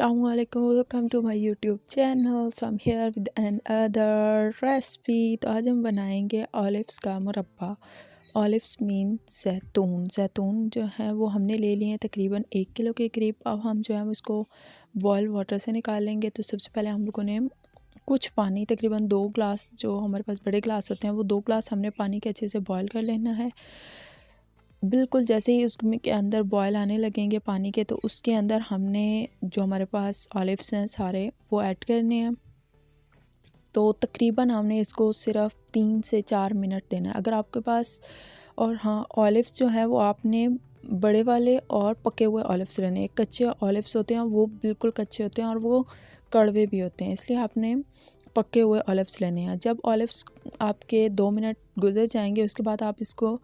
अस्सलामुअलैकुम, welcome to my YouTube channel. So I am here with another recipe. तो आज हम बनाएंगे ऑलिव्स का मुरब्बा। ऑलिव्स मीन जैतून। जैतून जो है वो हमने ले लिए हैं तकरीबन 1 किलो के करीब। अब हम जो है उसको बॉयल वाटर से निकाल लेंगे। तो सबसे पहले हम लोगों ने कुछ पानी, तकरीबन 2 ग्लास, जो हमारे पास बड़े ग्लास होते हैं वो 2 ग्लास हमने पानी के अच्छे से बॉयल कर लेना है। बिल्कुल जैसे ही उसमें के अंदर बॉयल आने लगेंगे पानी के, तो उसके अंदर हमने जो हमारे पास ऑलिव्स हैं सारे वो ऐड करने हैं। तो तकरीबन हमने इसको सिर्फ 3 से 4 मिनट देना है अगर आपके पास। और हाँ, ऑलिव्स जो है वो आपने बड़े वाले और पके हुए ऑलिव्स लेने हैं। कच्चे ऑलिव्स होते हैं वो बिल्कुल कच्चे होते हैं और वो कड़वे भी होते हैं, इसलिए आपने पके हुए ऑलिव्स लेने हैं। जब ऑलिव्स आपके 2 मिनट गुजर जाएंगे उसके बाद आप इसको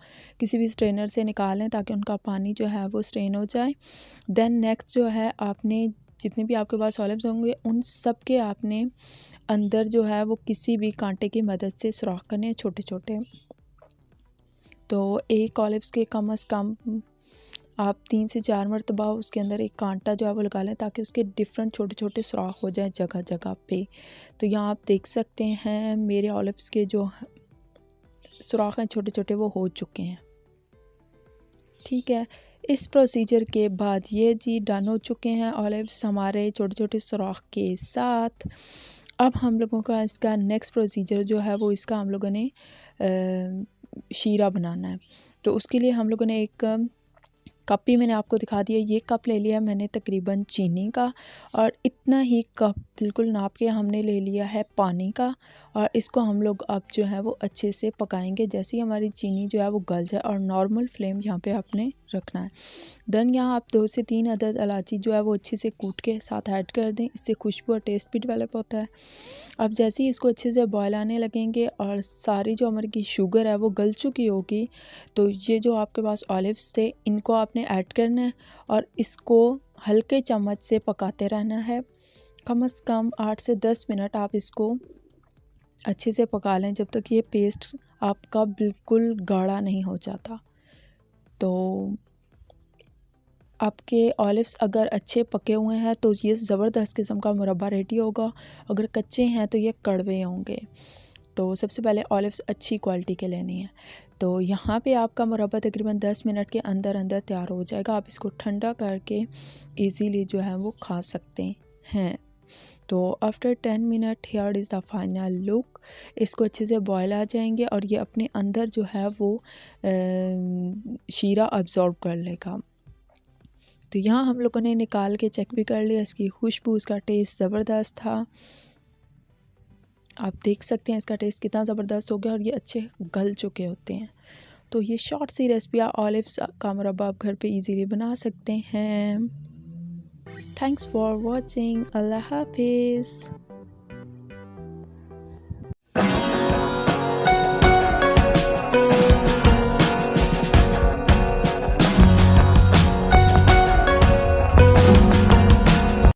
किसी भी स्ट्रेनर से निकालें ताकि उनका पानी जो है वो स्ट्रेन हो जाए। देन नेक्स्ट जो है, आपने जितने भी आपके पास ऑलिव्स होंगे उन सब के आपने अंदर जो है वो किसी भी कांटे की मदद से सुराख करने हैं छोटे छोटे। तो एक ऑलिव्स के कम अज़ कम आप 3 से 4 मरतबा उसके अंदर एक कांटा जो है वो लगा लें ताकि उसके डिफरेंट छोटे छोटे सुराख हो जाएं जगह जगह पे। तो यहाँ आप देख सकते हैं मेरे ऑलिव्स के जो सुराख हैं छोटे छोटे वो हो चुके हैं। ठीक है, इस प्रोसीजर के बाद ये जी डन हो चुके हैं ऑलिव्स हमारे छोटे छोटे सुराख के साथ। अब हम लोगों का इसका नेक्स्ट प्रोसीजर जो है वो इसका हम लोगों ने शीरा बनाना है। तो उसके लिए हम लोगों ने एक कप भी मैंने आपको दिखा दिया, ये कप ले लिया मैंने तकरीबन चीनी का, और इतना ही कप बिल्कुल नाप के हमने ले लिया है पानी का। और इसको हम लोग अब जो है वो अच्छे से पकाएंगे जैसे ही हमारी चीनी जो है वो गल जाए, और नॉर्मल फ्लेम यहाँ पे आपने रखना है। देन यहाँ आप 2 से 3 अदद इलायची जो है वो अच्छे से कूट के साथ ऐड कर दें, इससे खुशबू और टेस्ट भी डेवलप होता है। अब जैसे ही इसको अच्छे से बॉयल आने लगेंगे और सारी जो हमारी की शुगर है वो गल चुकी होगी, तो ये जो आपके पास ऑलिव्स थे इनको आपने ऐड करना है और इसको हल्के चम्मच से पकाते रहना है। कम से कम 8 से 10 मिनट आप इसको अच्छे से पका लें जब तक ये पेस्ट आपका बिल्कुल गाढ़ा नहीं हो जाता। तो आपके ऑलिव्स अगर अच्छे पके हुए हैं तो ये ज़बरदस्त किस्म का मुरब्बा रेडी होगा, अगर कच्चे हैं तो ये कड़वे होंगे। तो सबसे पहले ऑलिव्स अच्छी क्वालिटी के लेने हैं। तो यहाँ पे आपका मुरब्बा तकरीबन 10 मिनट के अंदर अंदर तैयार हो जाएगा। आप इसको ठंडा करके इजीली जो है वो खा सकते हैं। तो after 10 minute here is the final look. इसको अच्छे से बॉयल आ जाएंगे और ये अपने अंदर जो है वो शीरा अब्ज़ॉर्ब कर लेगा। तो यहाँ हम लोगों ने निकाल के चेक भी कर लिया, इसकी खुशबू, इसका टेस्ट ज़बरदस्त था। आप देख सकते हैं इसका टेस्ट कितना ज़बरदस्त हो गया और ये अच्छे गल चुके होते हैं। तो ये शॉर्ट सी रेसिपी ऑलिव्स का मुरब्बा आप घर पे इजीली बना सकते हैं। Thanks for watching. अल्लाह हाफिज़।